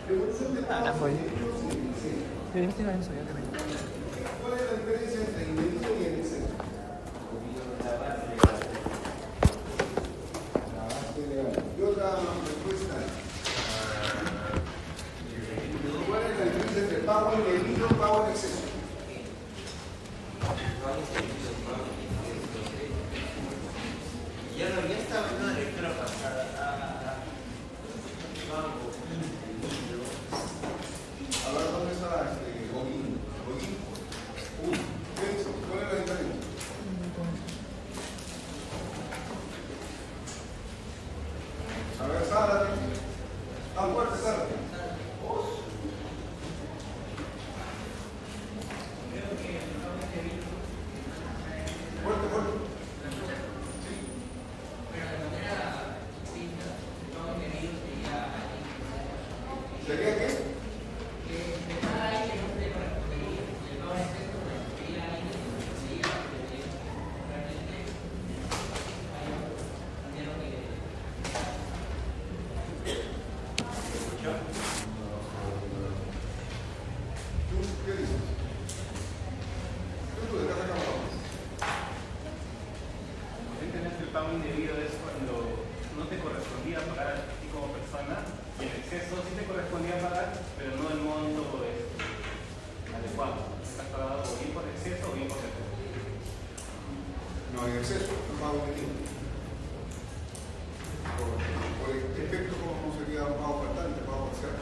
Devolución de Ah, pagos voy. indebidos y en exceso. Yo investigo eso, ya que me... ¿Cuál es la diferencia entre indebido y en exceso? La base legal. Y otra respuesta. ¿Cuál es la diferencia entre pago indebido y pago en exceso? Ya estaba en una lectura pasada. A ver, ¿dónde está Godín? ¿Godín? ¿Qué hizo? ¿Cuál es la diferencia? A ver, Zárate. Tan fuerte, Zárate. Fuerte, fuerte. ¿Sería qué? ¿Tú qué dices? ¿Tú de casa acabado? Evidentemente el pago indebido es cuando no te correspondía pagar a ti como persona y en exceso sí te correspondía pagar, pero no el monto adecuado. Estás pagado o bien por exceso o bien por defecto. No, en exceso, no pago indebido. Por efecto, ¿cómo sería un pago faltante, pago parcial?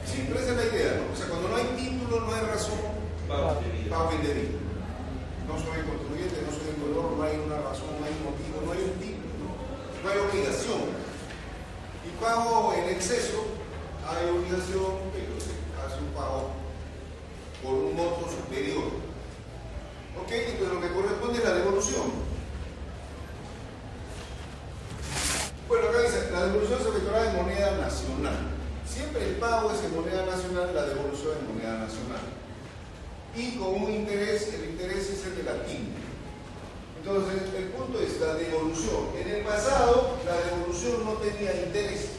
Siempre esa es la idea, ¿no? O sea, cuando no hay título, no hay razón, pago indebido. No soy contribuyente, no soy deudor, no hay una razón, no hay un motivo, no hay un título, no hay obligación. Y pago en exceso, hay obligación, pero se hace un pago por un monto superior. ¿Ok? Entonces lo que corresponde es la devolución. Bueno, acá dice, la devolución se efectuará en moneda nacional. Siempre el pago es en moneda nacional, la devolución en moneda nacional. Y con un interés, el interés es el de la TIM. Entonces, el punto es la devolución. En el pasado, la devolución no tenía interés.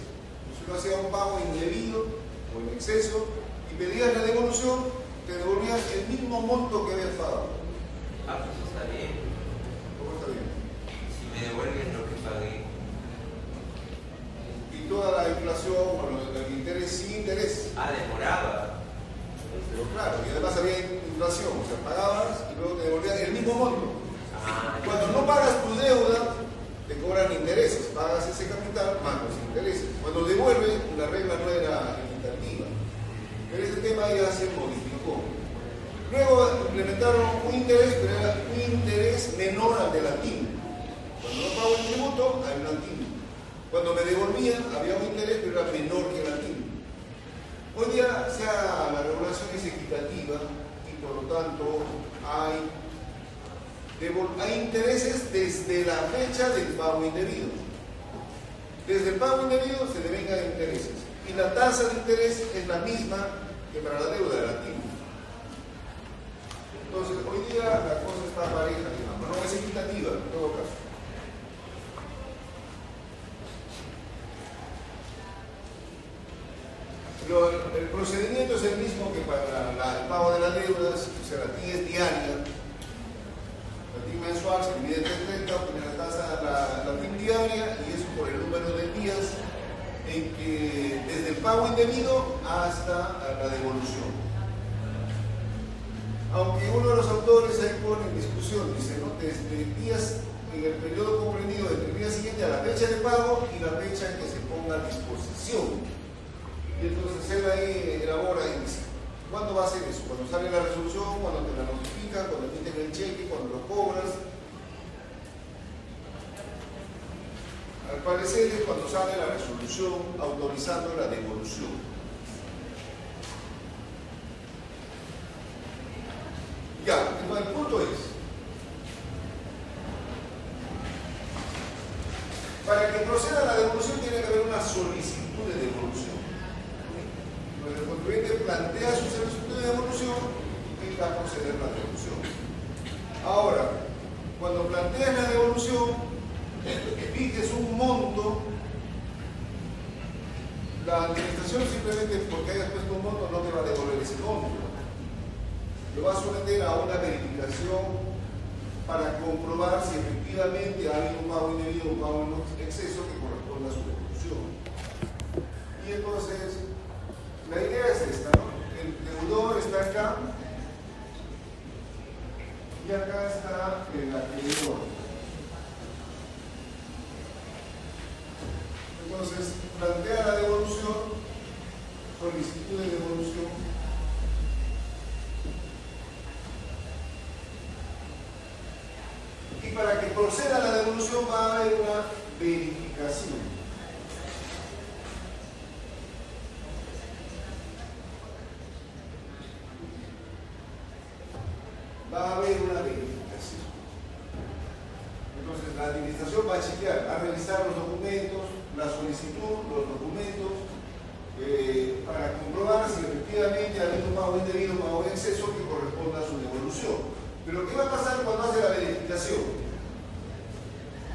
Si uno hacía un pago indebido o en exceso y pedías la devolución, te devolvías el mismo monto que habías pagado. Ah, pues está bien. ¿Cómo está bien? Si me devuelven lo que pagué. Y toda la inflación, bueno, el interés sin interés. Ah, demoraba. Pero claro, y además había inflación, o sea, pagabas y luego te devolvían el mismo monto. Ah, Cuando no pagas tu deuda, te cobran intereses, pagas ese capital más los intereses. Cuando devuelves, la regla no era equitativa. Pero ese tema ya se modificó. Luego implementaron un interés, pero era un interés menor al de la TIM. Cuando no pago el tributo, hay una TIM. Cuando me devolvían, había un interés, pero era menor que la TIM. Hoy día la regulación es equitativa y por lo tanto hay intereses desde la fecha del pago indebido. Desde el pago indebido se devengan intereses y la tasa de interés es la misma que para la deuda de la TIM. Entonces, hoy día la cosa está pareja, digamos, no es equitativa en todo caso. El procedimiento es el mismo que para el pago de las deudas, o sea, la TIM es diaria, la TIM mensual se divide entre 30, obtiene la tasa, la TIM diaria, y eso por el número de días en que, desde el pago indebido hasta la devolución. Aunque uno de los autores ahí pone en discusión, dice, ¿no? Desde días, en el periodo comprendido entre el día siguiente a la fecha de pago y la fecha en que se ponga a disposición. Y entonces él ahí elabora y dice, ¿cuándo va a ser eso? Cuando sale la resolución, cuando te la notifican, cuando emiten el cheque, cuando lo cobras. Al parecer es cuando sale la resolución autorizando la devolución. Ya, entonces el punto es, para que proceda la devolución tiene que haber una solicitud de devolución. Cuando el contribuyente plantea su solicitud de devolución, él va a proceder la devolución. Ahora, cuando planteas la devolución, fijes un monto, La administración simplemente porque hayas puesto un monto no te va a devolver ese monto. Lo vas a someter a una verificación para comprobar si efectivamente ha habido un pago indebido o un pago en exceso que corresponda a su devolución. Y entonces, la idea es esta, ¿no? El deudor está acá y acá está el acreedor. Entonces, plantea la devolución, solicitud de devolución. Y para que proceda la devolución va a haber una verificación. Va a haber una verificación. Entonces la administración va a chequear, va a revisar los documentos, la solicitud, los documentos, para comprobar si efectivamente ha habido un pago indebido o pago en exceso que corresponda a su devolución. Pero ¿qué va a pasar cuando hace la verificación?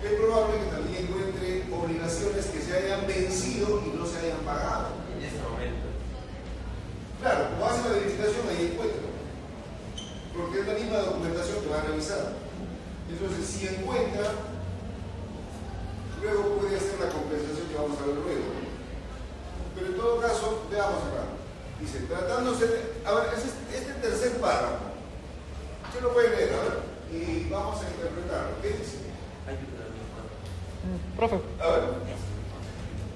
Es probable que también encuentre obligaciones que se hayan vencido y no se hayan pagado. En ese momento. Claro, como hace la verificación ahí encuentra. Porque es la misma documentación que va a revisar. Entonces, si encuentra, luego puede hacer la compensación que vamos a ver luego. Pero en todo caso, veamos acá. Dice, tratándose de... A ver, este tercer párrafo. Usted lo puede leer, a ver, y vamos a interpretarlo. ¿Qué dice? Profe. A ver.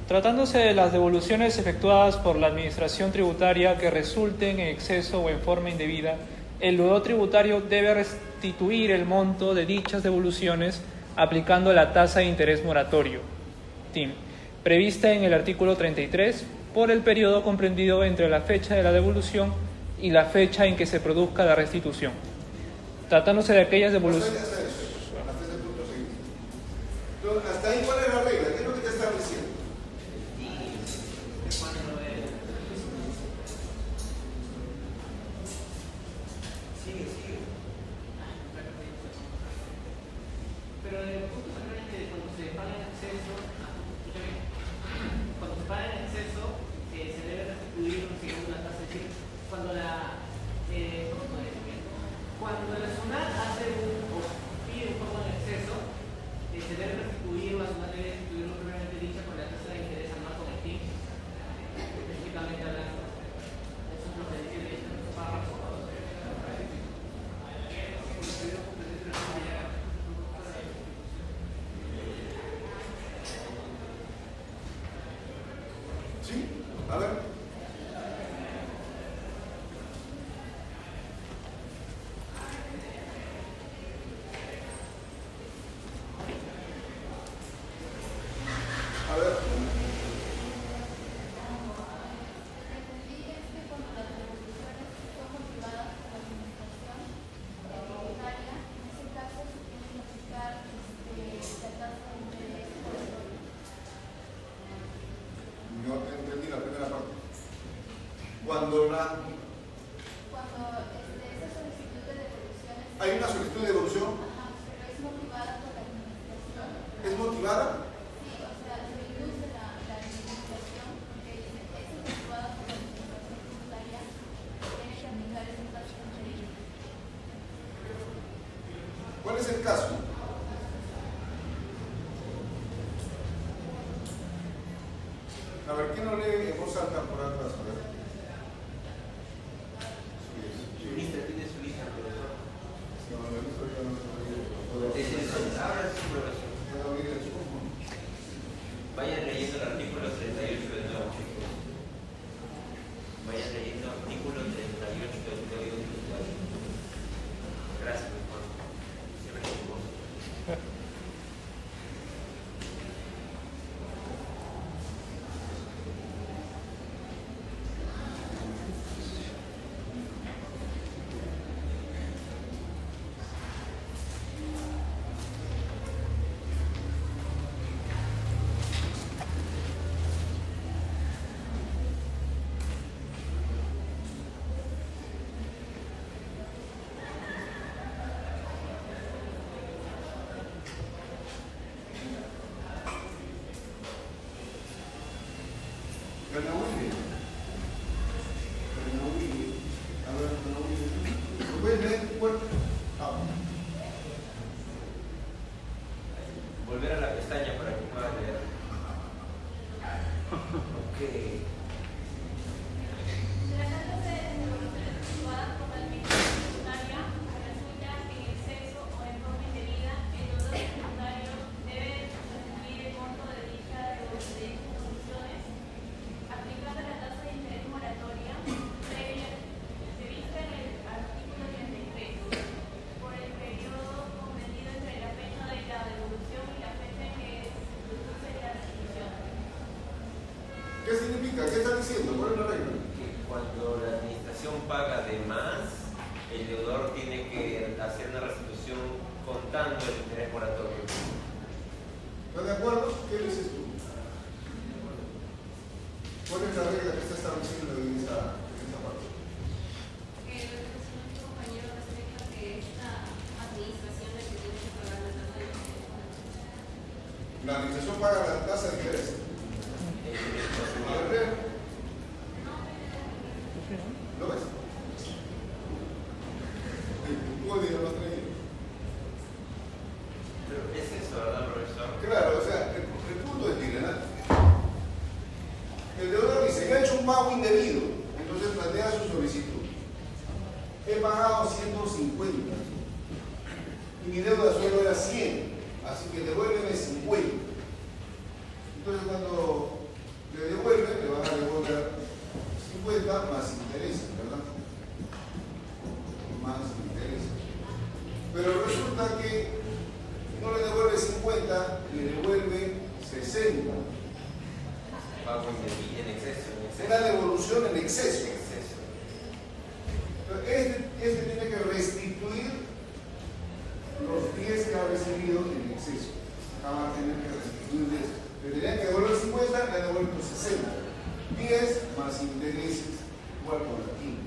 Tratándose de las devoluciones efectuadas por la Administración Tributaria que resulten en exceso o en forma indebida, el deudor tributario debe restituir el monto de dichas devoluciones aplicando la tasa de interés moratorio, TIM, prevista en el artículo 33 por el periodo comprendido entre la fecha de la devolución y la fecha en que se produzca la restitución. Tratándose de aquellas devoluciones... Hasta ahí, ¿cuál es la regla? ¿Qué es lo que te está diciendo? Pero el punto es que cuando se paga en exceso, se debe restituir según la tasa. Es decir, cuando la SUNAT hace o pide un pago en exceso, se debe restituir, la SUNAT debe restituirlo previamente dicha con la tasa de interés anual con el TIM, específicamente hablando. Eso es lo que dice el párrafo. ¿Sí? A ver. A ver. No te entendí la primera parte. Cuando esa solicitud de devolución hay una solicitud de devolución. Pero es motivada por la administración. ¿Es motivada? Sí, o sea, se induce la administración que dice, es motivada por la administración tributaria, tiene que aplicar ese caso de interés. ¿Cuál es el caso? A ver, ¿quién no lee en voz alta por atrás? A ver. Su lista tiene su lista, profesor. No, la lista ya no se puede. Ahora sí, profesor. Puedo abrir el Zoom. Vayan leyendo el artículo 38 del nuevo, chicos. Vayan leyendo el artículo 38 del Código Tributario. Gracias, profesor. Siempre con vos. Tratándose de devoluciones efectuadas por la administración tributaria, resulta que en exceso o en forma indebida, el deudor tributario debe restituir el monto de dichas devoluciones aplicando la tasa de interés moratoria prevista en el artículo 33 por el periodo comprendido entre la fecha de la devolución y la fecha en que se produce la restitución. ¿Qué significa? ¿Qué está diciendo? ¿Cuál es la regla? Que cuando la administración paga de más, el deudor tiene que hacer una restitución contando el interés moratorio. ¿Estás de acuerdo? ¿Qué dices tú? ¿Cuál es la regla que está estableciendo en esa parte? Que lo que mencionó tu compañero respecto a que esta administración es que tiene que pagar la tasa de interés. La administración paga la tasa de interés. A ver, ¿lo ves? Tú no lo has traído. Pero es eso, ¿verdad, profesor? Claro, o sea, el punto es, miren, el deudor dice, yo he hecho un pago indebido, entonces plantea su solicitud. He pagado 150 y mi deuda solo era 100, así que devuélveme 50. Entonces cuando le devuelve, le van a devolver 50 más intereses, ¿verdad? Más intereses. Pero resulta que no le devuelve 50, le devuelve 60. Pago indebido, en exceso, Una devolución en exceso. En exceso. Este tiene que restituir los 10 que ha recibido en exceso. Va a tener que restituir 10. Le tenían que devolver 50, le devuelven 60. 10 más intereses igual con la 15.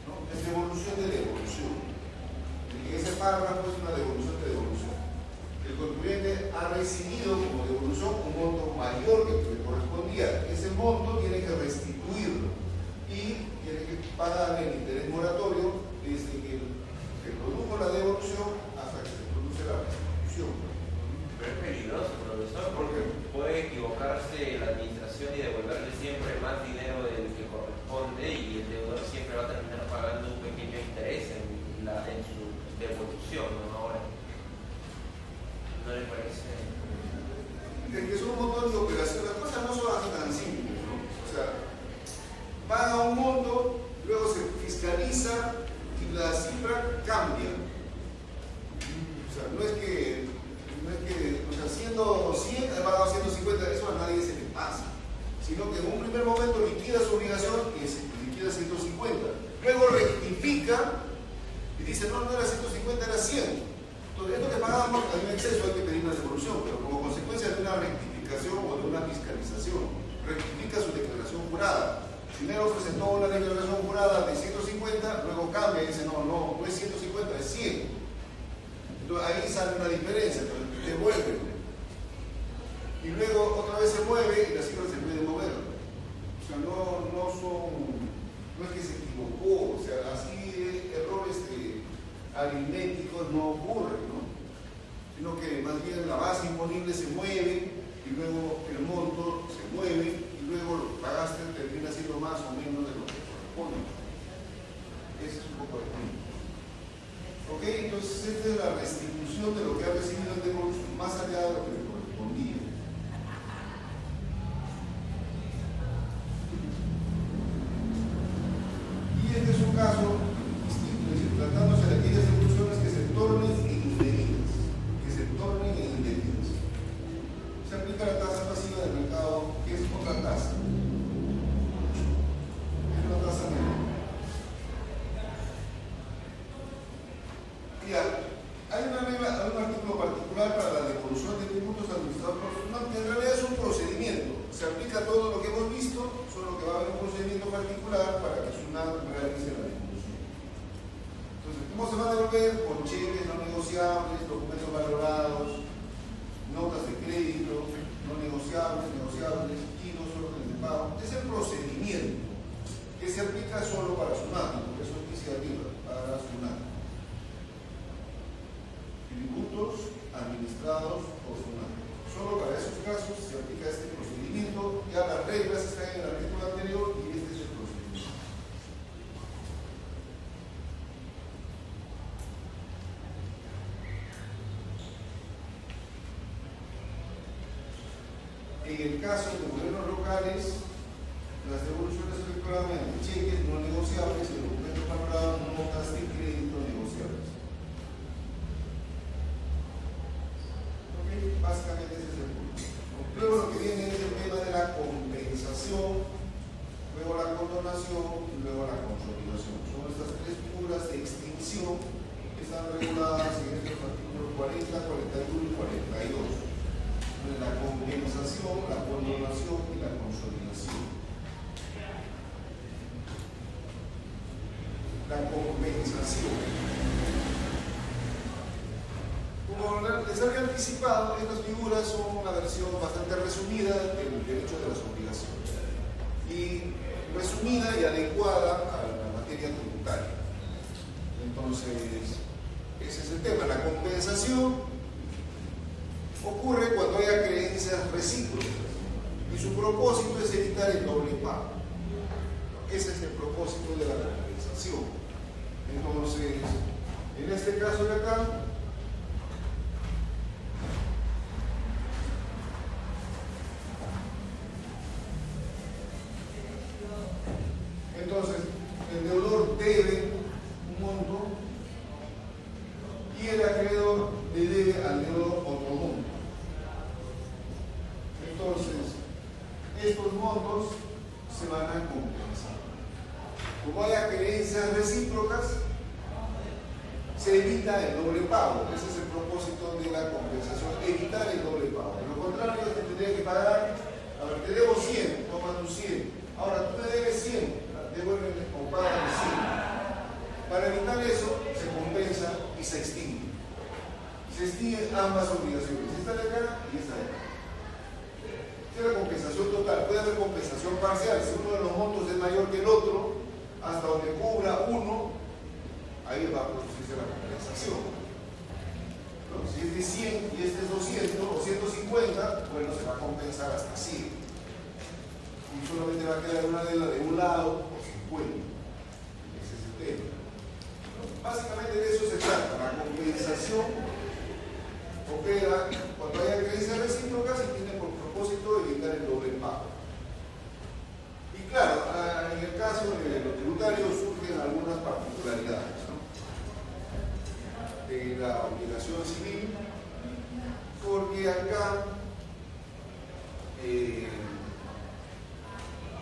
¿No? Es devolución de devolución. Ese párrafo es una devolución de devolución. El contribuyente ha recibido como devolución un monto mayor que le correspondía. Ese monto tiene que restituirlo y tiene que pagar el interés moratorio desde que se produjo la devolución hasta que se produce la restitución. Pero es peligroso, profesor, porque puede equivocarse la administración y devolverle siempre más dinero del que corresponde y el deudor siempre va a terminar pagando un pequeño interés en su devolución, ¿no? Ahora, ¿no le parece? Es que son un montón de operaciones, las cosas no son así tan simples, ¿no? O sea, paga un monto, luego se fiscaliza y la cifra cambia. O sea, no es que o sea, siendo 100, ha pagado 150, eso a nadie se le pasa. Sino que en un primer momento liquida su obligación y se liquida 150. Luego rectifica y dice, no era 150, era 100. Entonces, esto que pagábamos, hay un exceso, hay que pedir una devolución, pero como consecuencia de una rectificación o de una fiscalización, rectifica su declaración jurada. Primero presentó una declaración jurada de 150, luego cambia y dice, no es 150, es 100. Entonces, ahí sale una diferencia, entonces devuelve. Y luego otra vez se mueve y la cifra se puede mover. O sea, no es que se equivocó, o sea, así errores aritméticos no ocurren, ¿no? Sino que más bien la base imponible se mueve y luego el monto se mueve y luego lo que pagaste termina siendo más o menos de lo que corresponde. Ese es un poco el punto. Ok, entonces esta es la restitución de lo que ha recibido el devolución más allá de lo que le correspondía. Y este es un caso distinto, es decir, tratándose de aquellas devoluciones que se tornen indebidas, se aplica la tasa pasiva del mercado, que es otra tasa. Es una tasa menor. Y hay un artículo particular para la devolución de tributos administrados por personal, que en realidad es un procedimiento. Se aplica todo lo que hemos visto, solo que va a haber un procedimiento particular para que SUNAT realice la devolución. Entonces, ¿cómo se va a devolver? Con cheques no negociables, documentos valorados, notas de crédito, no negociables, y los órdenes de pago. Es el procedimiento que se aplica solo para SUNAT, por eso dice arriba, para SUNAT. Tributos administrados por SUNAT. Solo para esos casos se aplica este procedimiento, ya las reglas están en el caso de gobiernos locales, las devoluciones efectivamente, cheques no negociables y documentos valorados, notas de crédito negociables. ¿Ok? Básicamente ese es el punto. Luego lo que viene es el tema de la compensación, luego la condonación y luego la consolidación. Son estas tres figuras de extinción que están reguladas en estos artículos 40, 41 y 42. La compensación, la condonación y la consolidación. La compensación. Como les había anticipado, estas figuras son una versión bastante resumida del derecho de las obligaciones y resumida y adecuada a la materia tributaria. Entonces, ese es el tema. La compensación ocurre cuando haya creencias recíprocas y su propósito es evitar el doble pago. Ese es el propósito de la compensación. Entonces, en este caso de acá, entonces el deudor debe un monto y el acreedor le debe al deudor otro monto. Entonces, estos montos se van a compensar. Como haya creencias recíprocas, se evita el doble pago. Ese es el propósito de la compensación, evitar el doble pago. De lo contrario, te tendría que pagar, a ver, te debo 100, toma tus 100. Ahora, tú me debes 100, devuélveme o págame 100. Para evitar eso, se compensa y se extingue. Se extinguen ambas obligaciones, esta de acá y esta de acá. Esta es la compensación total. Puede haber compensación parcial. Si uno de los montos es mayor que el otro, hasta donde cubra uno, ahí va a producirse la compensación. ¿No? Si es de 100 y este es 200 o 150, bueno, se va a compensar hasta 100. Y solamente va a quedar una deuda de un lado o 50. Ese es el tema. ¿No? Básicamente de eso se trata. La compensación opera cuando haya creencias recíprocas y tiene por propósito evitar el doble pago. Y claro, en el caso de los tributarios surgen algunas particularidades, ¿no? De la obligación civil, porque acá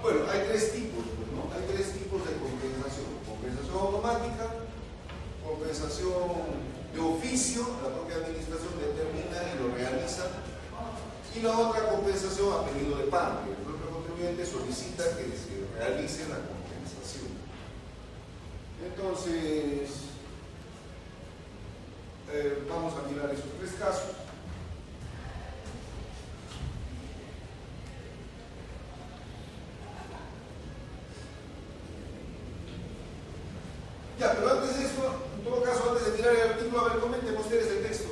bueno, hay tres tipos, ¿no? Hay tres tipos de compensación. Compensación automática, compensación de oficio, la propia administración determina y lo realiza, y la otra compensación a pedido de pago, que el propio contribuyente solicita que se realice la compensación. Entonces, vamos a mirar esos tres casos. Ya, pero antes de eso, en todo caso, antes de mirar el artículo, a ver, comenten ustedes el texto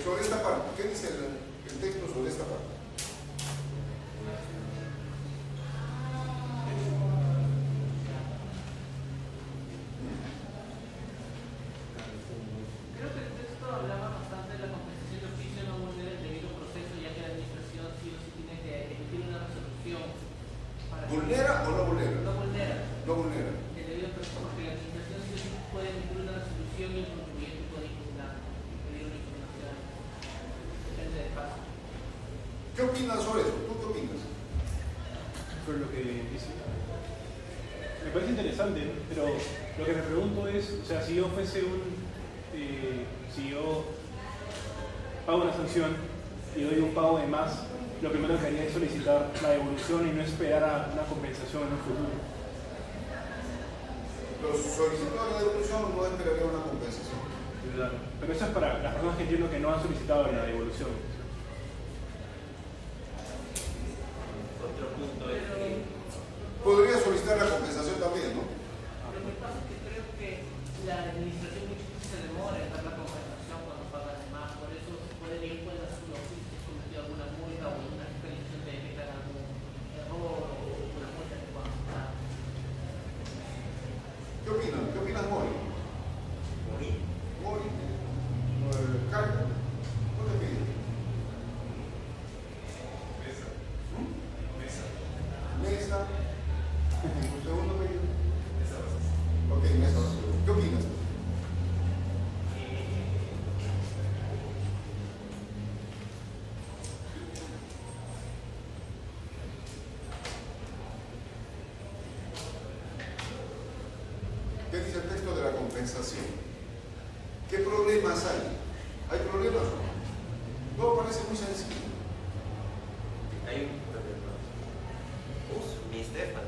sobre esta parte. ¿Qué dice el texto sobre esta parte? Creo que el texto hablaba bastante de la compensación de oficio no vulnera el debido proceso, ya que la administración sí o sí tiene que emitir una resolución. ¿Vulnera o no vulnera? No vulnera No vulnera. el debido proceso, porque la administración sí o sí puede emitir una resolución y el contribuyente puede impugnar y pedir una impugnación. Depende del caso. ¿Qué opinas sobre eso? ¿Tú qué opinas? Sobre lo que dice. Me parece interesante, pero lo que me pregunto es, o sea, si yo fuese si yo pago una sanción y doy un pago de más, lo primero que haría es solicitar la devolución y no esperar a una compensación en un futuro. Los solicitores de devolución no esperarían una compensación. Claro. Pero eso es para las personas que entiendo que no han solicitado la devolución. Otro punto es que Podría solicitar la compensación también, ¿no? Lo que pasa es que creo que la administración muchas veces se demora en dar la compensación cuando paga de más, por eso puede ir con las oficios cometido alguna multa o una fiscalización de detectar algún error o una multa que va a pagar. ¿Qué opinas? ¿Qué opinas, Mori? Mori. Carlos. ¿Qué te pides? mesa? ¿Un segundo pedido? Ok, mesa. ¿Qué opinas? ¿Qué dice el texto de la compensación? ¿Qué problemas hay? ¿Hay problemas? Todo parece muy sencillo. Hay un problema. Mi Stefan.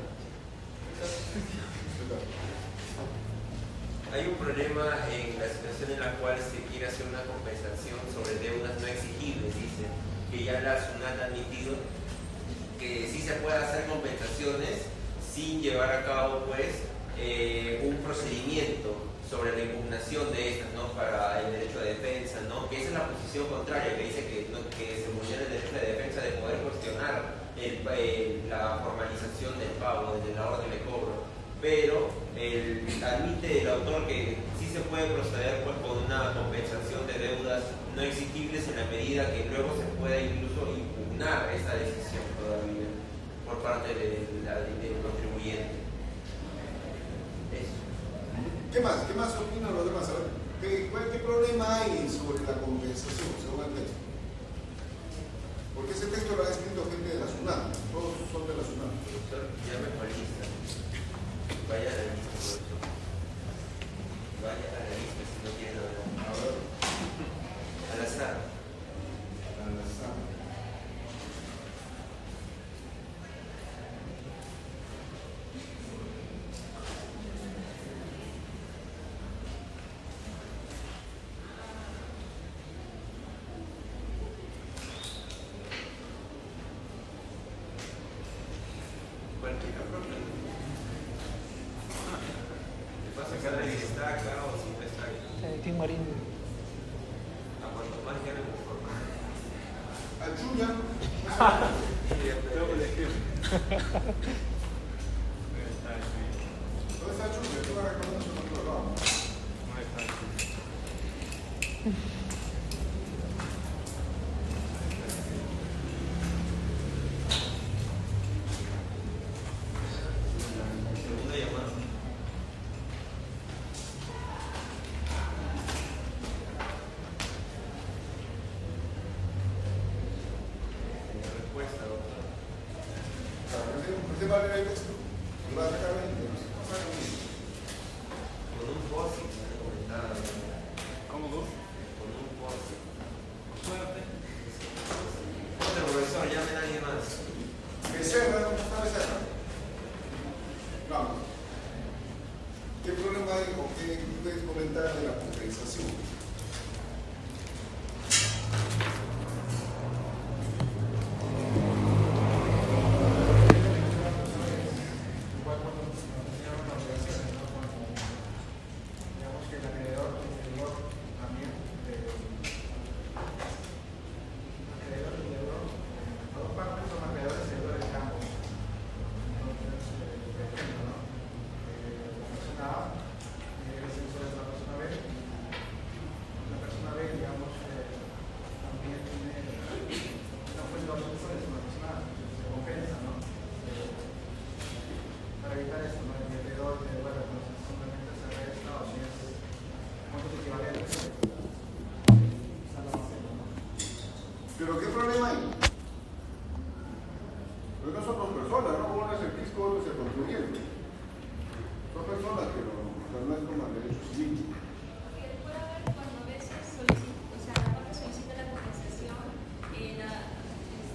Hay un problema en la situación en la cual se quiere hacer una compensación sobre deudas no exigibles, dice, que ya la SUNAT ha admitido que sí se puede hacer compensaciones sin llevar a cabo, pues, un procedimiento sobre la impugnación de estas, ¿no? Para el derecho de defensa, ¿no? Que esa es la posición contraria, que dice que se vulnera el derecho de defensa de poder cuestionar la formalización del pago desde la orden de cobro. Pero admite el autor que sí se puede proceder, pues, con una compensación de deudas no exigibles en la medida que luego se pueda incluso impugnar esa decisión todavía por parte del contribuyente. Eso. ¿Qué más? ¿Qué más opinan los demás? A ver, ¿qué problema hay sobre la compensación, según el texto? Porque ese texto lo ha escrito gente de la SUNAT, todos son de la SUNAT. Doctor, llame por lista. Vaya a la lista, profesor. Vaya a la lista si no quiere hablar. A ver, Al azar. al azar. Cualquier problema. ¿Qué pasa? Cada vez está acá o si no está acá. Tim Marín. A cuanto más llame mejor. Achuya. ¿Dónde está Achuya? Yo voy a recordar su otro lado. Segunda llamada. Respuesta, doctor. ¿Usted va a leer el texto? ¿Y va a sacar 20? No saca 20. Con un post-it, me han comentado. ¿Cómo vos? Con un post-it. Suerte. Otro profesor, llame a nadie más. Becerra, ¿dónde está Becerra? Vamos. ¿Qué problema hay o qué puedes comentar de la compensación? Digamos que el acreedor exterior también, acreedor y deudor, dos partes son acreedores y deudores de ambos. Entonces, depende, ¿no? La persona A es el de la persona B. La persona B, digamos, también tiene una fuente de asesores de la persona A, se compensa, ¿no? Para evitar esto, ¿no? El acreedor y deudor, entonces simplemente se resta o si es montos equivalentes, sale a hacerlo, ¿no? ¿Pero qué problema hay? Pues no son dos personas, ¿no? Uno es el fisco, otro es el contribuyente. Son personas, pero no es como el derecho civil. Porque puede haber cuando a veces solicita, o sea, la parte solicita la compensación, la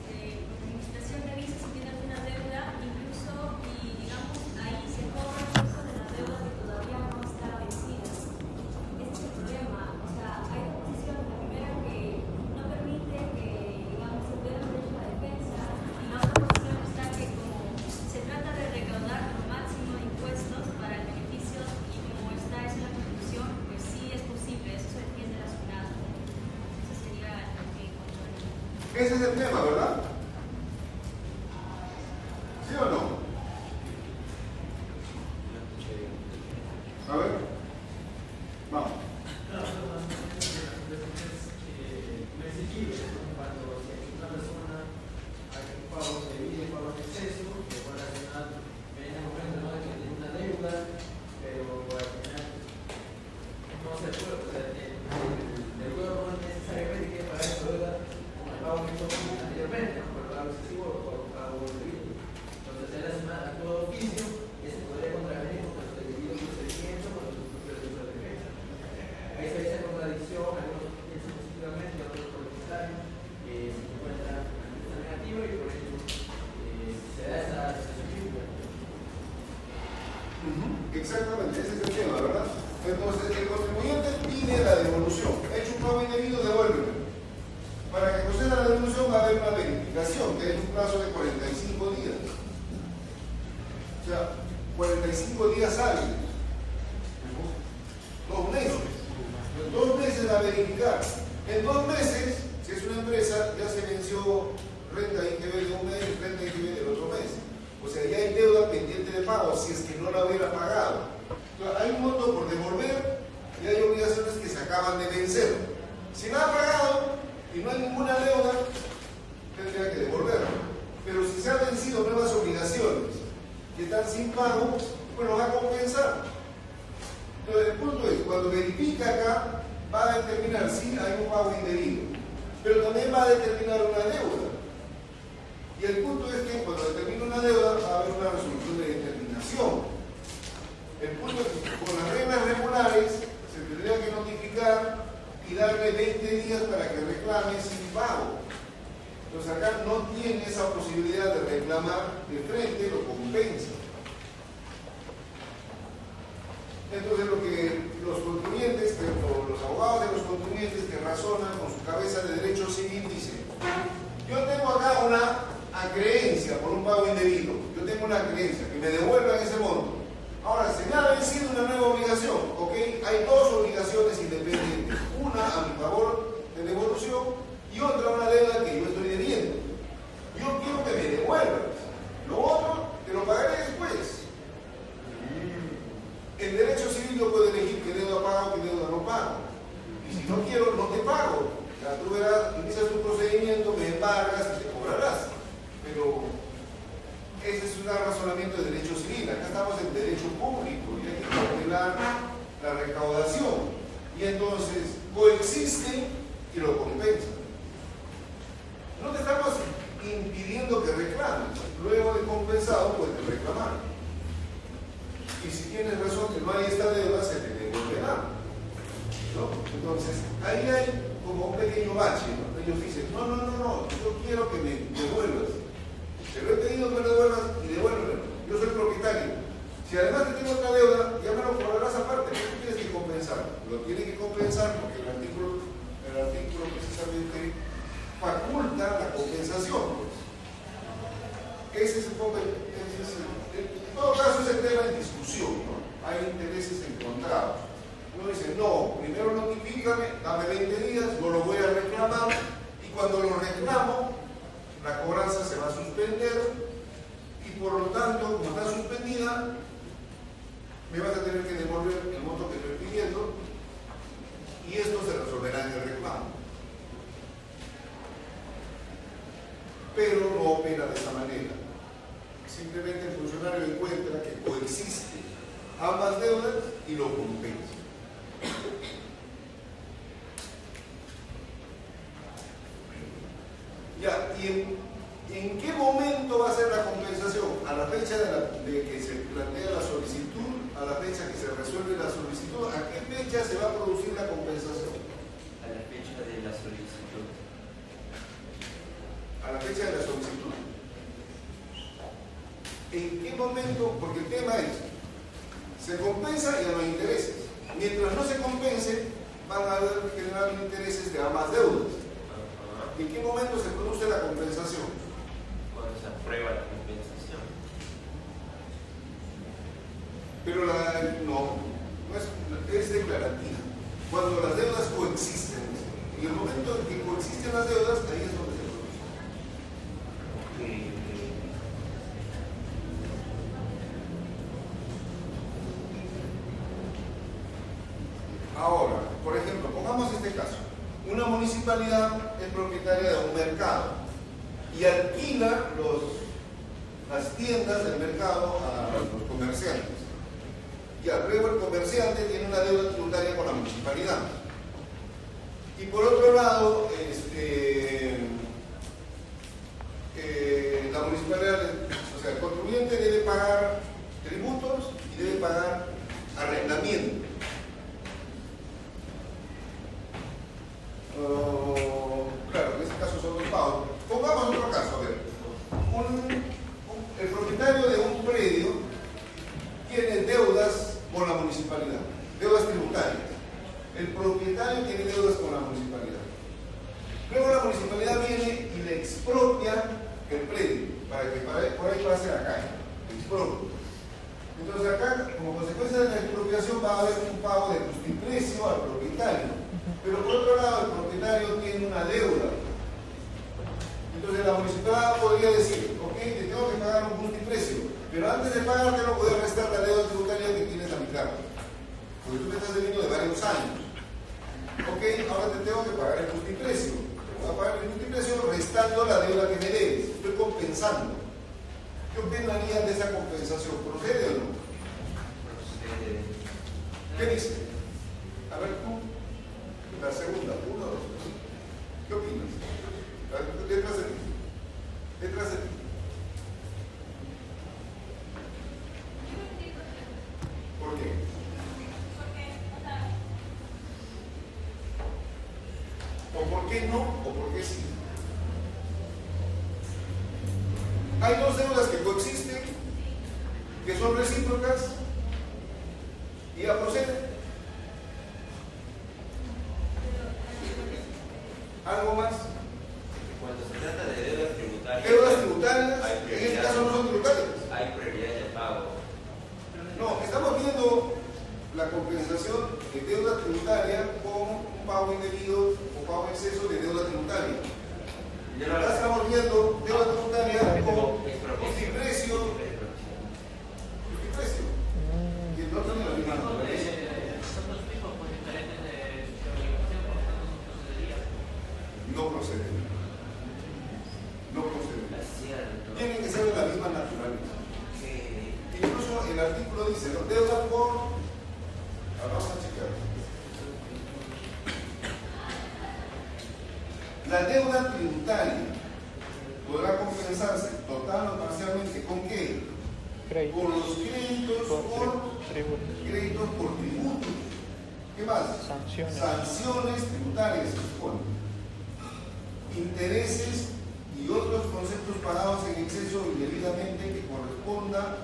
administración revisa si tiene alguna deuda, incluso, y digamos, ahí se cobra el peso de la deuda que todavía no está vencida. Ese es el problema. O sea, hay dos posiciones. La primera que no permite que, digamos, se pierda el derecho a la defensa, y la otra posición está que como se trata de recaudar lo máximo de impuestos para el beneficio, y como está eso en la Constitución, pues sí es posible, eso se defiende la SUNAT. Eso sería lo que encontraría. Ese es el tema, ¿verdad? ¿Sí o no? A ver. Vamos. Cuando una persona hace un pago de vida, un pago de exceso, que va a relacionar Exactamente, ese es el tema, ¿verdad? Entonces, el contribuyente pide la devolución. Ha hecho un pago indebido, devuélvelo. Para que proceda la devolución va a haber una verificación, que es un plazo de 45 días. O sea, 45 días hábiles. 2 meses. En 2 meses va a verificar. En 2 meses, si es una empresa, ya se venció renta IGB de un mes, renta IGB del otro mes. O sea, ya hay deuda pendiente de pago, si es que no la hubiera pagado. Entonces, hay un monto por devolver y hay obligaciones que se acaban de vencer. Si no ha pagado y no hay ninguna deuda, tendría que devolverlo. Pero si se han vencido nuevas obligaciones que están sin pago, pues lo va a compensar. Entonces, el punto es, cuando verifica acá, va a determinar si hay un pago indebido, pero también va a determinar una deuda. Y el punto es que cuando determina una deuda, va a haber una resolución de determinación. El punto es que con las reglas regulares se tendría que notificar y darle 20 días para que reclame sin pago. Entonces acá no tiene esa posibilidad de reclamar de frente, lo compensa. Entonces lo que los contribuyentes, los abogados de los contribuyentes que razonan con su cabeza de derecho civil dicen: yo tengo acá una acreencia por un pago indebido, yo tengo una acreencia, que me devuelvan ese monto. Ahora, se me ha vencido una nueva obligación, ¿ok? Hay 2 obligaciones independientes, una a mi favor de devolución y otra una deuda que yo estoy debiendo. Yo quiero que me devuelvas, lo otro te lo pagaré después. El derecho civil yo puedo elegir qué deuda pago, qué deuda no pago. Y si no quiero, no te pago. Ya tú verás, inicias tu procedimiento, me embargas y te cobrarás. Pero ese es un razonamiento de derecho civil. Acá estamos en derecho público y hay que calcular la recaudación. Y entonces coexisten y lo compensan. No te estamos impidiendo que reclames. Luego de compensado puedes reclamar. Y si tienes razón que no hay esta deuda, se te devolverá, ¿no? Entonces, ahí hay como un pequeño bache, ¿no? Ellos dicen: no, yo quiero que me devuelvas. Te lo he pedido que me lo devuelvas y devuélvelo. Yo soy propietario. Si además te tengo otra deuda, ya me lo cobrarás aparte. ¿Qué tienes que compensar? Lo tiene que compensar porque el artículo precisamente faculta la compensación, pues. Ese es el poco. En todo caso, es el tema en discusión, ¿no? Hay intereses encontrados. Uno dice: no, primero notifícame, dame 20 días, no lo voy a reclamar, y cuando lo reclamo, la cobranza se va a suspender, y por lo tanto, como está suspendida, me vas a tener que devolver el monto que estoy pidiendo, y esto se resolverá en el reclamo. Pero no opera de esa manera. Simplemente el funcionario encuentra que coexisten ambas deudas y lo compensa. Ya, ¿y en qué momento va a ser la compensación? A la fecha de que se plantea la solicitud, a la fecha que se resuelve la solicitud. ¿A qué fecha se va a producir la compensación? A la fecha de la solicitud. A la fecha de la solicitud. ¿En qué momento? Porque el tema es: se compensa y a los intereses. Mientras no se compense, van a haber generado intereses de ambas deudas. ¿En qué momento se produce la compensación? Cuando se aprueba la compensación. Pero es declarativa. Cuando las deudas coexisten. Y el momento en que coexisten las deudas, ahí es donde se produce. Ahora, por ejemplo, pongamos este caso. Una municipalidad es propietaria de un mercado y alquila las tiendas del mercado a los comerciantes. Y luego el comerciante tiene una deuda tributaria con la municipalidad. Y por otro lado, la municipalidad, o sea, el contribuyente debe pagar tributos y debe pagar arrendamiento. Claro, en este caso son 2 pagos. Pongamos otro caso, a ver. El propietario de un predio tiene deudas municipalidad. Deudas tributarias. El propietario tiene deudas con la municipalidad. Luego la municipalidad viene y le expropia el predio para que por ahí pase la calle. Expropia. Entonces acá, como consecuencia de la expropiación, va a haber un pago de justiprecio al propietario. Pero por otro lado, el propietario tiene una deuda. Entonces la municipalidad podría decir, ok, te tengo que pagar un justiprecio, pero antes de pagarte no puedo restar la deuda tributaria que tienes a mi cargo. Porque tú me estás debiendo de varios años. Ok, ahora te tengo que pagar el justiprecio. Te voy a pagar el justiprecio restando la deuda que me debes. Estoy compensando. ¿Qué opinarían de esa compensación? ¿Procede o no? Procede. ¿Qué dice? A ver tú, la segunda, uno o dos. ¿Qué opinas? Detrás de ti. Detrás de ti. ¿Por qué? ¿O por qué no? ¿O por qué sí? Hay dos deudas que coexisten, que son recíprocas, y ya proceden. ¿Algo más? Cuando se trata de deudas tributarias, Deudas tributarias, hay en este prioridad, caso no son tributarias. hay prioridad de pago. No, estamos viendo la compensación de deuda tributaria con un pago indebido o pago en exceso de deuda tributaria. Ahora estamos viendo deuda tributaria con justiprecio. Justiprecio. Y el otro no lo mismo. Son dos tipos pues, diferentes de obligación, por lo tanto no procedería. No procede. No procede. Cierto. Tienen que ser de la misma naturaleza. Que Incluso el artículo dice, ¿no? Deuda por... Ahora vamos a checar. La deuda tributaria podrá compensarse total o parcialmente ¿con qué? Crédito. Con los créditos por Tributos. créditos por tributos. ¿Qué más? Sanciones. Sanciones tributarias, se supone. Intereses y otros conceptos pagados en exceso indebidamente que corresponda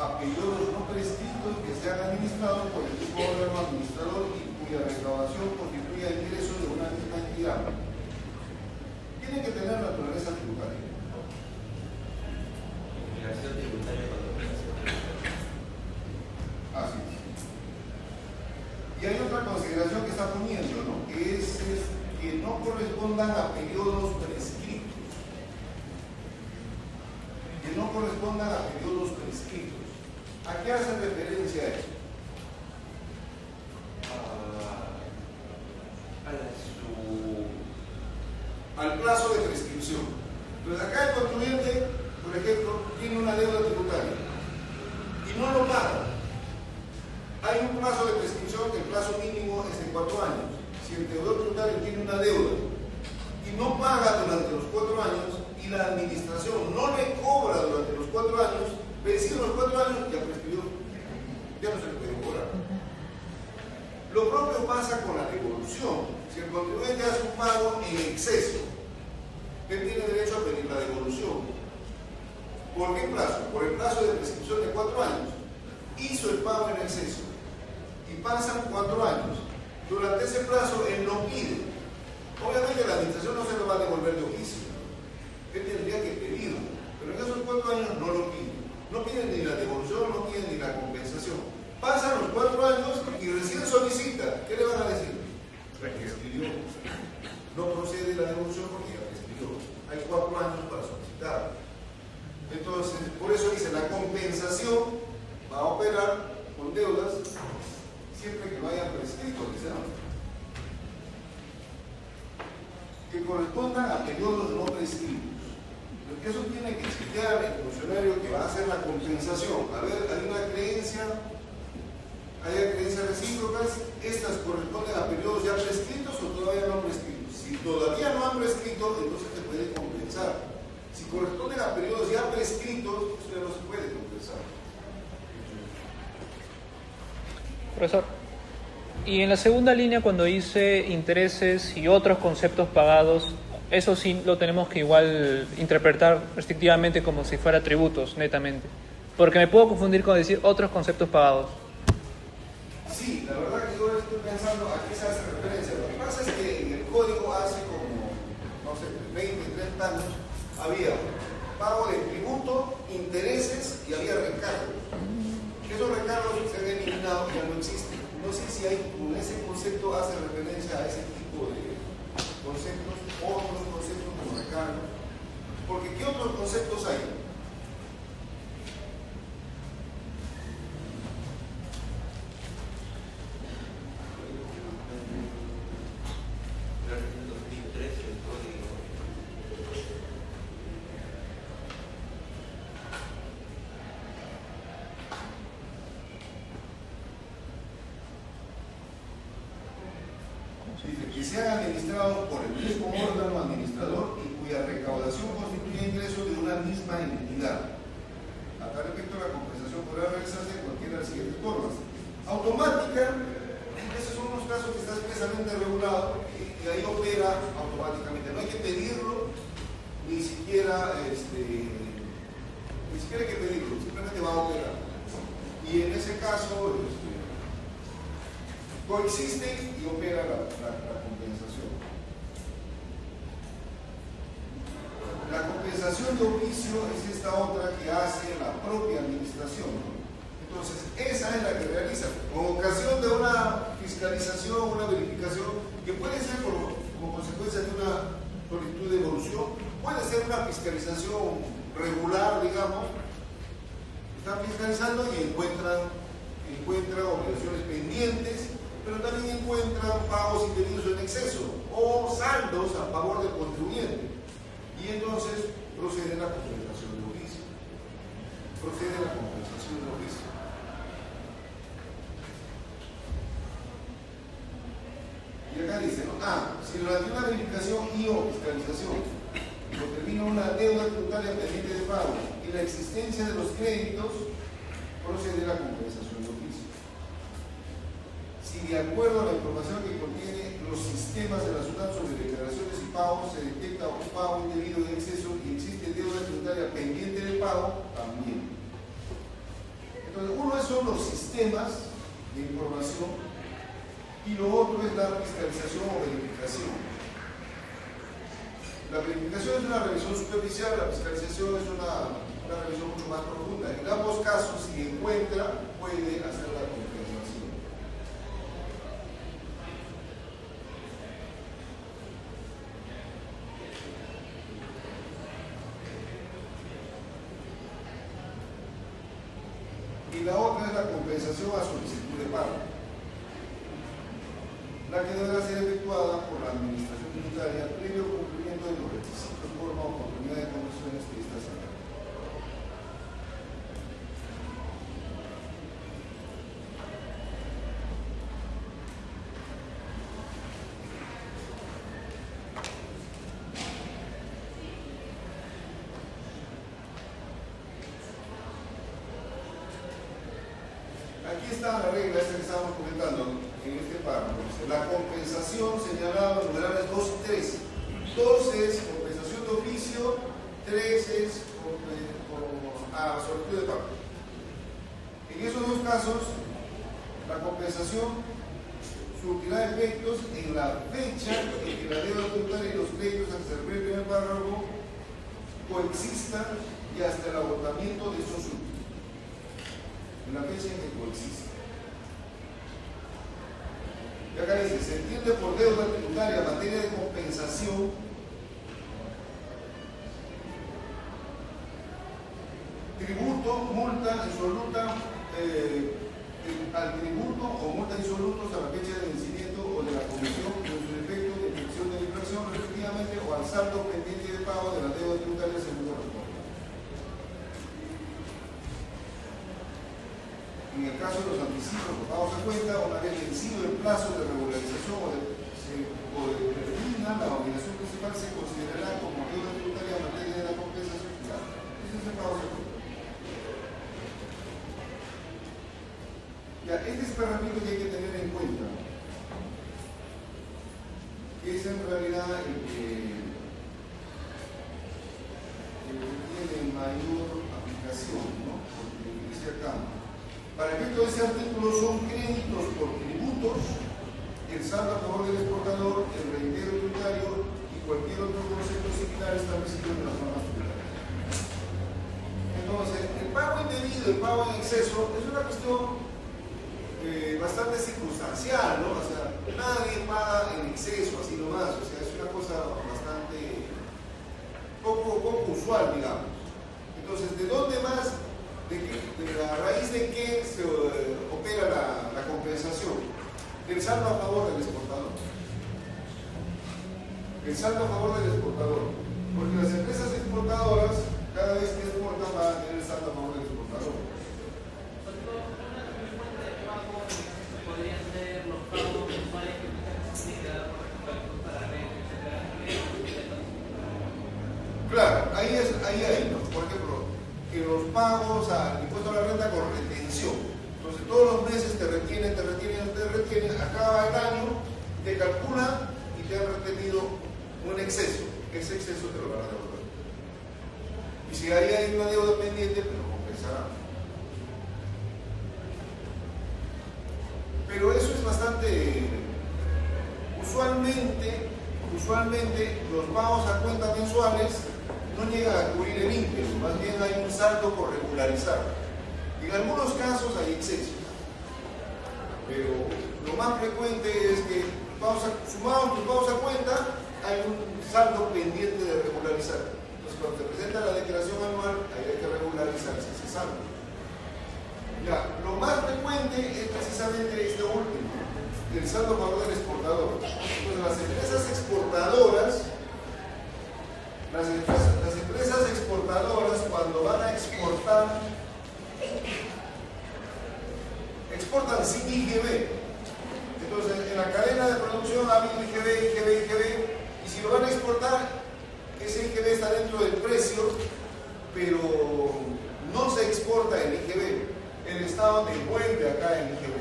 a periodos no prescritos que sean administrados por el mismo órgano administrador y cuya recaudación constituya el ingreso de una misma entidad. Tiene que tener naturaleza tributaria. obligación tributaria cuando obligación tributaria. Así es. Y hay otra consideración que está poniendo, ¿no? Que es que no correspondan a periodos prescritos. Que no correspondan a periodos prescritos. ¿A qué hace referencia eso? Al plazo de prescripción. Entonces acá el contribuyente, por ejemplo, tiene una deuda tributaria y no lo paga. Hay un plazo de prescripción que el plazo mínimo es de 4 años. Si el deudor tributario tiene una deuda y no paga durante los 4 años y la administración no le cobra durante los 4 años, vencidos los 4 años ya prescribió, ya no se le puede cobrar. Lo propio pasa con la devolución. Si el contribuyente hace un pago en exceso, él tiene derecho a pedir la devolución. ¿Por qué plazo? Por el plazo de prescripción de 4 años. Hizo el pago en exceso y pasan 4 años. Durante ese plazo él no pide. Obviamente la administración no se lo va a devolver de oficio. Él tendría que pedirlo, pero en esos 4 años no lo pide. No piden ni la devolución, no piden ni la compensación. Pasan los 4 años y recién solicita. ¿Qué le van a decir? Prescribió. No procede la devolución porque ya prescribió. Hay 4 años para solicitar. Entonces, por eso dice, la compensación va a operar con deudas siempre que no hayan prescrito, que correspondan a periodos no prescritos. Porque eso tiene que chequear el funcionario que va a hacer la compensación. A ver, hay una creencia, hay creencias recíprocas, estas corresponden a periodos ya prescritos o todavía no prescritos. Si todavía no han prescrito, entonces se puede compensar. Si corresponden a periodos ya prescritos, eso ya no se puede compensar. Profesor, y en la segunda línea cuando dice intereses y otros conceptos pagados, eso sí lo tenemos que igual interpretar restrictivamente como si fuera tributos, netamente. Porque me puedo confundir con decir otros conceptos pagados. Sí, la verdad que yo estoy pensando a qué se hace referencia. Lo que pasa es que en el código hace como, no sé, 20, 30 años, había pago de tributo, intereses y había recargos. Esos recargos se han eliminado y ya no existen. No sé si con ese concepto hace referencia a ese tipo de conceptos, otros conceptos como recargos. Porque ¿qué otros conceptos hay? En 2013 el código. Dice que sean administrados por el mismo órgano administrador y cuya recaudación constituye ingresos de una misma entidad. A tal efecto, la compensación podrá realizarse de cualquiera de las siguientes formas: automática, esos son unos casos que está expresamente regulado y ahí opera automáticamente. No hay que pedirlo, ni siquiera hay que pedirlo, simplemente va a operar. Y en ese caso, coexiste y opera la compensación. La compensación de oficio es esta otra que hace la propia administración. Entonces, esa es la que realiza con ocasión de una fiscalización, una verificación, que puede ser como consecuencia de una solicitud de evolución, puede ser una fiscalización regular, digamos. Están fiscalizando y encuentran obligaciones pendientes, pero también encuentran pagos indebidos en exceso o saldos a favor del contribuyente. Y entonces procede la compensación de oficio. Y acá dice, si durante una verificación y o fiscalización determina una deuda tributaria pendiente de pago y la existencia de los créditos, procede la compensación de oficio. Si de acuerdo a la información que contiene los sistemas de la SUNAT sobre declaraciones y pagos se detecta un pago indebido en exceso y existe deuda tributaria pendiente de pago, también. Entonces, uno son los sistemas de información y lo otro es la fiscalización o verificación. La verificación es una revisión superficial, la fiscalización es una revisión mucho más profunda. En ambos casos, si encuentra, puede hacer la compensación. Y la otra es la compensación a solicitud de pago, la que deberá ser efectuada por la administración tributaria previo cumplimiento de los requisitos, forma o oportunidad de condiciones que ésta señala. Aquí está la regla esta que estábamos comentando en este párrafo. La compensación señalada en numerales 2 y 3. 2 es compensación de oficio, 3 es solicitud de pago. En esos dos casos, la compensación surtirá efectos en la fecha en que la deuda tributaria y los créditos a que se refiere el primer párrafo coexistan y hasta el agotamiento de esos últimos. En la fecha en que coexiste. Y acá dice, se entiende por deuda tributaria materia de compensación tributo, multa insoluta al tributo o multa insolutos a la fecha de vencimiento o de la comisión con su efecto de infracción de la infracción respectivamente o al saldo pendiente de pago de la deuda tributaria según corresponde. En el caso de los anticipos o pagos a cuenta, una vez vencido el plazo de regularización o de determina la obligación principal, se considerará como deuda tributaria en materia de la compensación fiscal. Ese es el pago a cuenta. Ya, este es el párrafo que hay que tener en cuenta, que es en realidad el que tiene mayor aplicación, ¿no? Porque dice acá, Para efecto de ese artículo son créditos por tributos, el saldo a favor del exportador, el reitero tributario y cualquier otro concepto similar establecido en las normas tributarias. Entonces, el pago indebido, el pago en exceso, es una cuestión bastante circunstancial, ¿no? O sea, nadie paga en exceso, así nomás, o sea, es una cosa bastante poco usual, digamos. Entonces, ¿de dónde más? De la raíz de qué se opera la compensación. El saldo a favor del exportador. El saldo a favor del exportador. Porque las empresas exportadoras, cada vez que exportan, van a tener el saldo a favor del exportador. Podrían ser los pagos mensuales que usted tiene que dar por respecto para renta, etcétera. Claro, ahí hay, ¿no? Por ejemplo, que los pagos al impuesto a la renta con retención. Entonces todos los meses te retienen, acaba el año, te calculan y te han retenido un exceso. Ese exceso te lo van a devolver. Y si ahí hay una deuda pendiente, te lo compensarán. Pero eso es bastante... Usualmente los pagos a cuentas mensuales no llegan a cubrir el íntegro, más bien hay un saldo por regularizar. En algunos casos hay exceso, pero lo más frecuente es que sumados tus pagos a cuenta, hay un saldo pendiente de regularizar. Entonces, cuando te presenta la declaración anual, ahí hay que regularizar ese saldo. Ya, lo más frecuente es precisamente este último, el saldo a favor del exportador. Entonces, las empresas exportadoras, cuando van a exportar, exportan sin IGB. Entonces, en la cadena de producción ha habido IGB, y si lo van a exportar, ese IGB está dentro del precio, pero no se exporta en IGB. El Estado devuelve acá en IGB.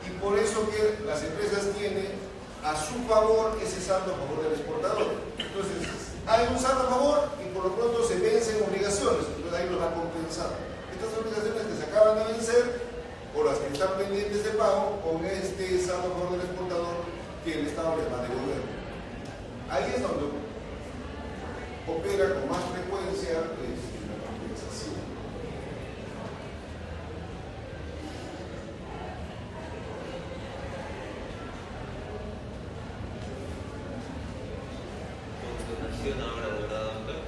Y por eso que las empresas tienen a su favor ese saldo a favor del exportador. Entonces, hay un saldo a favor y por lo pronto se vencen obligaciones, entonces ahí los va a compensar. Estas obligaciones que se acaban de vencer o las que están pendientes de pago con este saldo a favor del exportador que el Estado les va a devolver. Ahí es donde opera con más frecuencia la compensación. Condonación ahora, ¿verdad, doctor?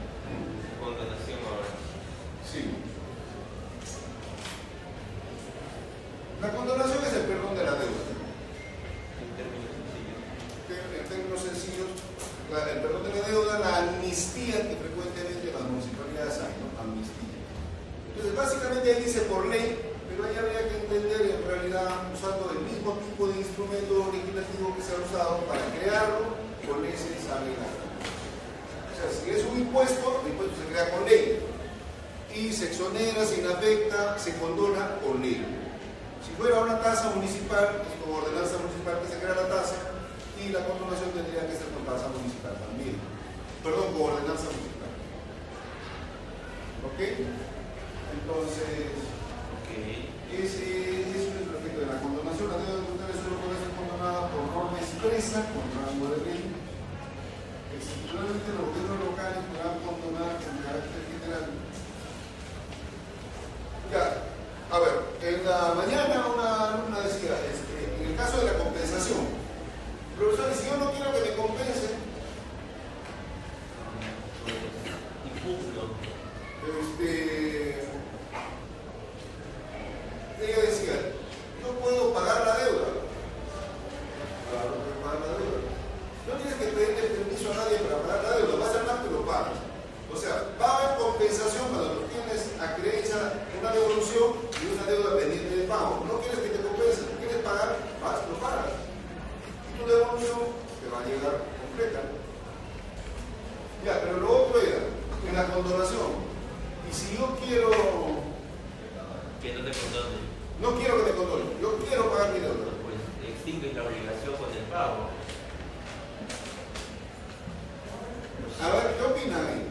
Condonación ahora. Sí. La condonación es el perdón de la deuda. En términos sencillos. En términos sencillos, el perdón de la deuda, la amnistía que frecuentemente las municipalidades hay, ¿no? Amnistía. Entonces, básicamente ahí dice por ley, pero ahí habría que entender en realidad usando el mismo tipo de instrumento legislativo que se ha usado para crearlo con ese sabe legal. O sea, si es un impuesto, el impuesto se crea con ley. Y se exonera, se inafecta, se condona con ley. Si fuera una tasa municipal, es como ordenanza municipal que se crea la tasa, y la condonación tendría que ser con tasa municipal también. Perdón, con ordenanza municipal. ¿Ok? Entonces, eso es respecto de la condonación. La deuda tributaria solo puede ser condonada por norma expresa con rango de ley. Excepcionalmente los gobiernos locales podrán condonar con carácter general. Ya, a ver, en la mañana una alumna decía, en el caso de la compensación, profesor, si yo no quiero que me compensen, ella decía, yo puedo pagar la deuda. Claro, puedo pagar la deuda. No tienes que pedirle permiso a nadie para pagar la deuda, vas a más que lo pagas. O sea, va a haber compensación cuando tienes a creencia una devolución y una deuda pendiente de pago. No quieres que te compensen, quieres pagar, vas, lo pagas. Y tu devolución te va a llegar completa. Ya, pero lo otro era, en la condonación. Y si yo quiero... Que no te condonen. No quiero que me condonen, yo quiero pagar mi deuda. Pues extingues la obligación con el pago. A ver, ¿qué opinan ahí?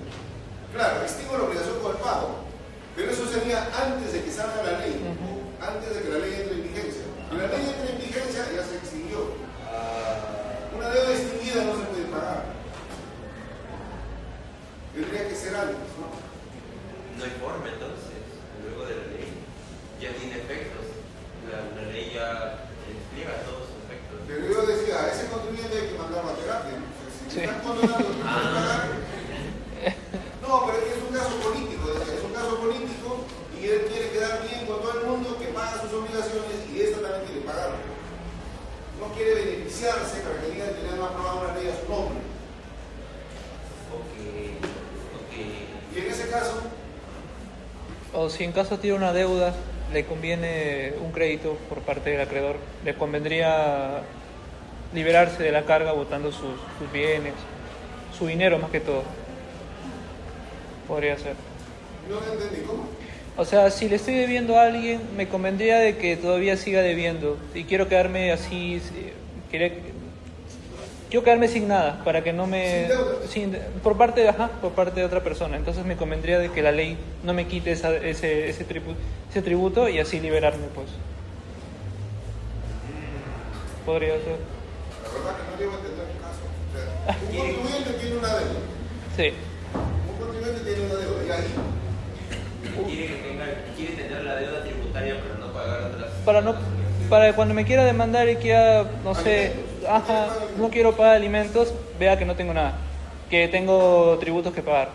Claro, extingo la obligación con el pago, pero eso sería antes de que salga la ley, antes de que la ley entre en vigencia. La ley entra en vigencia y ya se extinguió. Una deuda extinguida no se puede pagar. Tendría que ser antes, ¿no? No hay forma entonces, luego de la ley. Ya tiene efectos. La ley ya despliega todos sus efectos. Pero yo decía, a ese contribuyente hay que mandarlo a terapia, ¿no? O sea, si Sí. están condenando, no pueden pagar. No, pero es un caso político, es un caso político y él quiere quedar bien con todo el mundo que paga sus obligaciones y esta también quiere pagarlo. No quiere beneficiarse para que digan que le han aprobado una ley a su nombre. Ok. Y en ese caso, O si en caso tiene una deuda, le conviene un crédito por parte del acreedor, le convendría liberarse de la carga botando sus bienes, su dinero más que todo. Podría ser. no lo entendí cómo. O sea, si le estoy debiendo a alguien, me convendría de que todavía siga debiendo. Y quiero quedarme así, quiero quedarme sin nada, para que no me... Sin deuda. por parte de otra persona. Entonces me convendría de que la ley no me quite ese tributo y así liberarme, pues. Podría ser. La verdad que no llego a entender el caso. O sea, un contribuyente tiene una deuda. Sí. Un contribuyente tiene una deuda y ahí. Quiere tener la deuda tributaria pero no pagar otras. Para cuando me quiera demandar y quiera, no sé, no quiero pagar alimentos, vea que no tengo nada, que tengo tributos que pagar.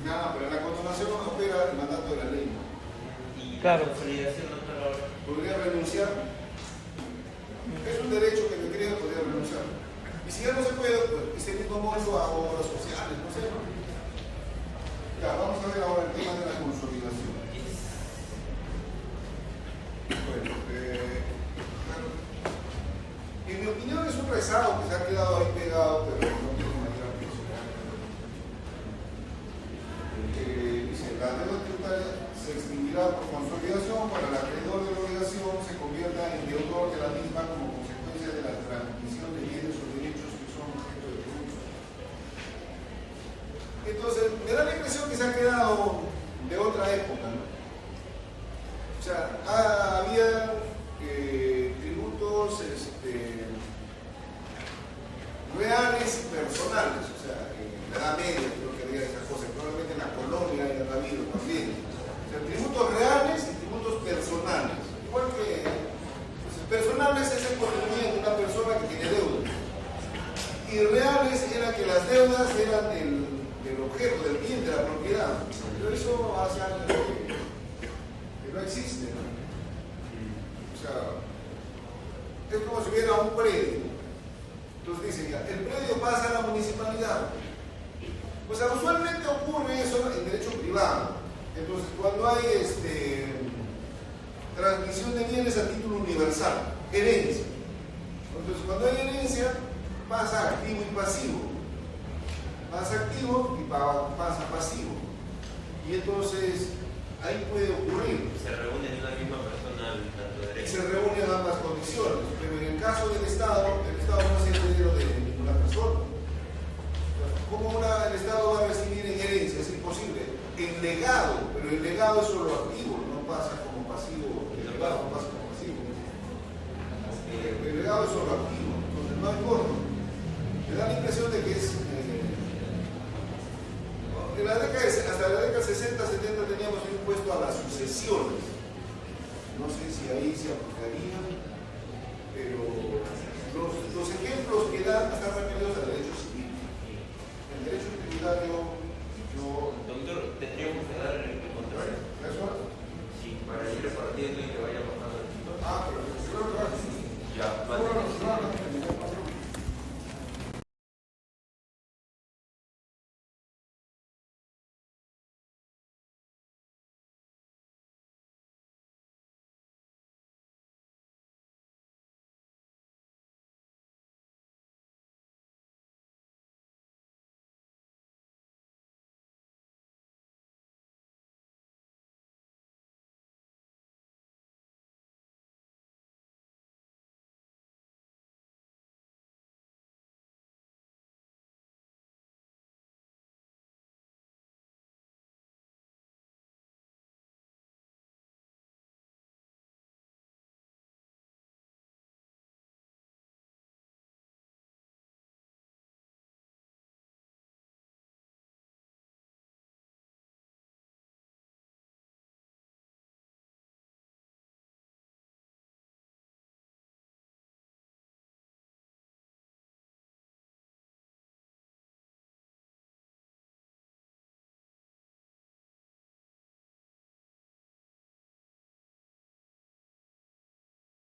Nada, pero en la condonación no opera el mandato de la ley. Y Claro. la consolidación no está ahora. Podría renunciar. Es un derecho que me crea, podría renunciar. Y si ya no se puede, pues ese mismo monto a obras sociales, no sé. Ya, vamos a ver ahora el tema de la consolidación. Bueno, en mi opinión es un rezado que se ha quedado ahí pegado, pero no tiene mayor aplicación. Dice, la deuda tributaria se extinguirá por consolidación cuando el acreedor de la obligación se convierta en deudor de la misma como consecuencia de la transmisión de bienes o derechos que son objeto de tributo. Entonces, me da la impresión que se ha quedado de otra época, ¿no? O sea, había tributos reales y personales, o sea, en la Edad Media creo que había esas cosas, probablemente en la colonia había habido también. O sea, tributos reales y tributos personales. Igual que personales es el contribuyente de una persona que tiene deuda. Y reales era que las deudas eran del objeto, del bien, de la propiedad. Pero eso hace años que no existe, ¿no? O sea, es como si hubiera un predio. Entonces dicen, ya, el predio pasa a la municipalidad. O sea, usualmente ocurre eso en derecho privado. Entonces, cuando hay transmisión de bienes a título universal, herencia. Entonces, cuando hay herencia, pasa activo y pasivo. Pasa activo y pasa pasivo. Y entonces, ahí puede ocurrir. Se reúnen en una misma persona tanto derecho. Se reúnen ambas condiciones, pero en el caso del Estado no es heredero de ninguna persona. ¿Cómo el Estado va a recibir en herencia? Es imposible. El legado, pero el legado es solo activo, no pasa como pasivo. El legado no pasa como pasivo. El legado es solo activo, entonces no hay forma. Me da la impresión de que es. Hasta la década 60, 70 teníamos un impuesto a las sucesiones. No sé si ahí se aplicaría, pero los ejemplos que dan están referidos al derecho civil. El derecho tributario